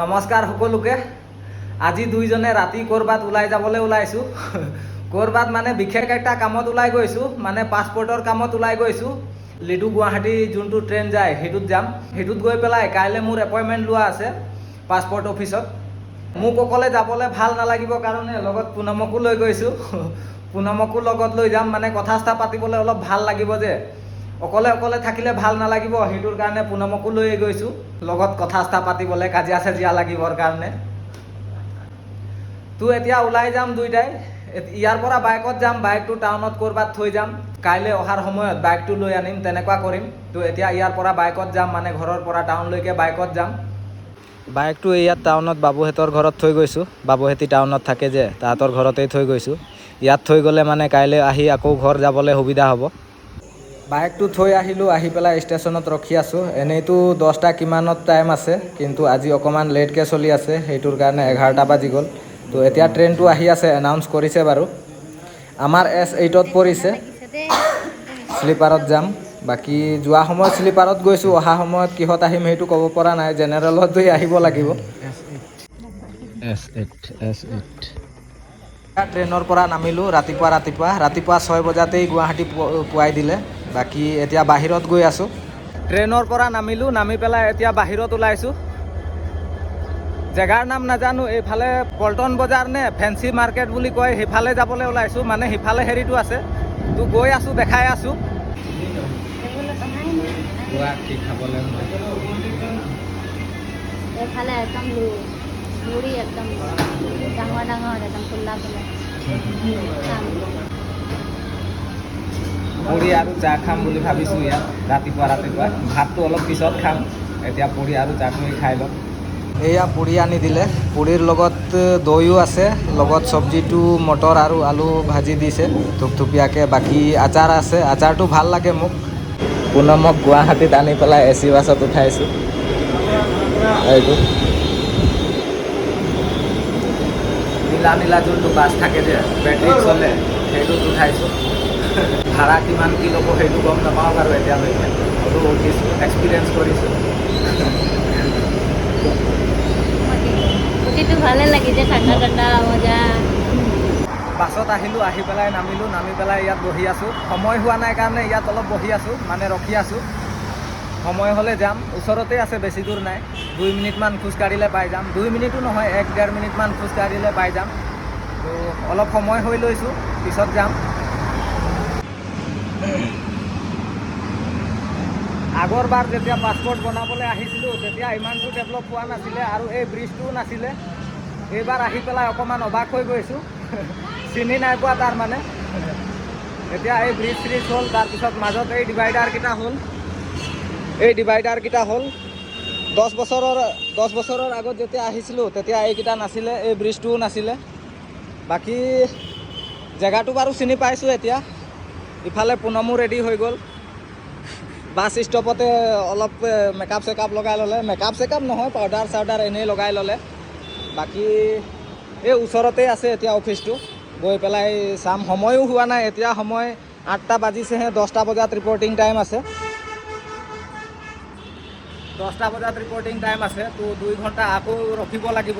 নমস্কাৰ সকলোকে। আজি দুইজনে ৰাতি কৰবাত ওলাই যাবলৈ ওলাইছো। কৰবাত মানে বিশেষ একটা কামত ওলাই গৈছো, মানে পাছপৰ্টৰ কামত ওলাই গৈছো। লিডু গুৱাহাটী যোনটো ট্ৰেইন যায় সেইটোত যাম। সেইটোত গৈ পেলাই কাইলৈ মোৰ এপইণ্টমেণ্ট লোৱা আছে পাছপৰ্ট অফিচত। মোক অকলে যাবলৈ ভাল নালাগিব কাৰণে লগত পুনমকো লৈ গৈছো। পুনমকো লগত লৈ যাম, মানে কথা চথা পাতিবলৈ অলপ ভাল লাগিব যে। অকলে অকলে থাকিলে ভাল নালাগিব, সেইটোৰ কাৰণে পুনমকো লৈ গৈছো লগত কথা চথা পাতিবলৈ, কাজিয়া চাজিয়া লাগিবৰ কাৰণে। তো এতিয়া ওলাই যাম দুইটাই। ইয়াৰ পৰা বাইকত যাম, বাইকটো টাউনত কৰবাত থৈ যাম। কাইলৈ অহাৰ সময়ত বাইকটো লৈ আনিম, তেনেকুৱা কৰিম। তো এতিয়া ইয়াৰ পৰা বাইকত যাম, মানে ঘৰৰ পৰা টাউনলৈকে বাইকত যাম। বাইকটো ইয়াত টাউনত বাবুহেঁতৰ ঘৰত থৈ গৈছোঁ। বাবুহেঁতি টাউনত থাকে যে, তাহাঁতৰ ঘৰতেই থৈ গৈছোঁ। ইয়াত থৈ গ'লে মানে কাইলৈ আহি আকৌ ঘৰ যাবলৈ সুবিধা হ'ব। বাইকটো থৈ আহিলোঁ, আহি পেলাই ষ্টেচনত ৰখি আছোঁ। এনেইতো 10টা কিমানত টাইম আছে, কিন্তু আজি অকণমান লেটকৈ চলি আছে, সেইটোৰ কাৰণে 11টা বাজি গ'ল। তো এতিয়া ট্ৰেইনটো আহি আছে, এনাউন্স কৰিছে বাৰু। আমাৰ S8ত পৰিছে, শ্লিপাৰত যাম। বাকী যোৱা সময়ত শ্লিপাৰত গৈছোঁ, অহা সময়ত কিহত আহিম সেইটো ক'ব পৰা নাই। জেনেৰেলত গৈ আহিব লাগিব। S8 ট্ৰেইনৰ পৰা নামিলোঁ ৰাতিপুৱা 6 বজাতেই গুৱাহাটী পোৱাই দিলে। বাকী এতিয়া বাহিৰত গৈ আছোঁ। ট্ৰেইনৰ পৰা নামিলোঁ, নামি পেলাই এতিয়া বাহিৰত ওলাইছোঁ। জেগাৰ নাম নাজানো, এইফালে পল্টন বজাৰ নে ফেঞ্চি মাৰ্কেট বুলি কয়, সেইফালে যাবলৈ ওলাইছোঁ। মানে সিফালে হেৰিটো আছে, তো গৈ আছোঁ, দেখাই আছোঁ। কি খাবলৈ এইফালে একদম মুড়ি একদম ডাঙৰ ডাঙৰ একদম খোলা খোলা পুৰি আৰু চাহ খাম বুলি ভাবিছোঁ ইয়াত ৰাতিপুৱা। ভাতটো অলপ পিছত খাম, এতিয়া পুৰি আৰু চাহটোৱে খাই ল'ম। এয়া পুৰি আনি দিলে, পুৰিৰ লগত দৈও আছে, লগত চব্জিটো মটৰ আৰু আলু ভাজি দিছে থুপথুপীয়াকৈ। বাকী আচাৰ আছে, আচাৰটো ভাল লাগে মোক। পুনমক গুৱাহাটীত আনি পেলাই AC বাছত উঠাইছোঁ। এইটো নীলা যোনটো বাছ থাকে যে, বেটৰীত চলে, সেইটোত উঠাইছোঁ। ভাড়া কিমান কি ল'ব সেইটো গম নাপাওঁ বাৰু এতিয়ালৈকে, সেইটো উঠিছোঁ, এক্সপিৰিয়েঞ্চ কৰিছোঁ। উঠিটো ভালে লাগিছে, ঠাণ্ডা ঠাণ্ডা মজা। বাছত আহিলোঁ, আহি পেলাই নামি পেলাই ইয়াত বহি আছোঁ। সময় হোৱা নাই কাৰণে ইয়াত অলপ বহি আছোঁ, মানে ৰখি আছোঁ। সময় হ'লে যাম, ওচৰতে আছে, বেছি দূৰ নাই। 2 মিনিটমান খোজকাঢ়িলে পাই যাম। 2 মিনিটো নহয়, 1-1.5 মিনিটমান খোজকাঢ়িলে পাই যাম। তো অলপ সময় হৈ লৈছোঁ, পিছত যাম। আগৰবাৰ যেতিয়া পাছপৰ্ট বনাবলৈ আহিছিলোঁ, তেতিয়া ইমানটো ডেভেলপ হোৱা নাছিলে আৰু এই ব্ৰিজটোও নাছিলে। এইবাৰ আহি পেলাই অকণমান অবাক হৈ গৈছোঁ, চিনি নাই পোৱা তাৰ মানে। এতিয়া এই ব্ৰিজ হ'ল, তাৰপিছত মাজত এই ডিভাইডাৰকেইটা হ'ল। 10 বছৰৰ আগত যেতিয়া আহিছিলোঁ তেতিয়া এইকেইটা নাছিলে, এই ব্ৰিজটোও নাছিলে। বাকী জেগাটো বাৰু চিনি পাইছোঁ এতিয়া। ইফালে পুনমো ৰেডি হৈ গ'ল। বাছ ষ্টপতে অলপ মেকআপ চেকআপ লগাই ল'লে। মেকআপ নহয়, পাউডাৰ চাউডাৰ এনেই লগাই ল'লে। বাকী এই ওচৰতে আছে এতিয়া অফিচটো, গৈ পেলাই চাম। সময়ো হোৱা নাই, এতিয়া সময় 8টা বাজিছেহে, 10টা বজাত ৰিপৰ্টিং টাইম আছে। 10টা বজাত ৰিপৰ্টিং টাইম আছে, তো 2 ঘণ্টা আকৌ ৰখিব লাগিব।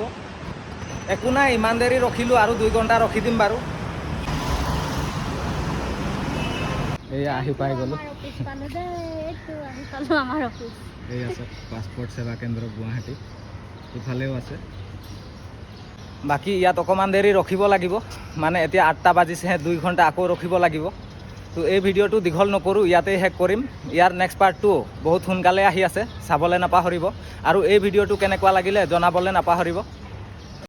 একো নাই, ইমান দেৰি ৰখিলোঁ, আৰু 2 ঘণ্টা ৰখি দিম বাৰু। এয়া আহি পাই গ'লোঁ। এই আছে পাছপৰ্ট সেৱা কেন্দ্ৰ গুৱাহাটী, ইফালেও আছে। বাকী ইয়াত অকণমান দেৰি ৰখিব লাগিব, মানে এতিয়া 8টা বাজিছেহে, 2 ঘণ্টা আকৌ ৰখিব লাগিব। তো এই ভিডিঅ'টো দীঘল নকৰোঁ, ইয়াতেই শেষ কৰিম। ইয়াৰ নেক্সট পাৰ্টটো বহুত সোনকালে আহি আছে, চাবলৈ নাপাহৰিব। আৰু এই ভিডিঅ'টো কেনেকুৱা লাগিলে জনাবলৈ নাপাহৰিব।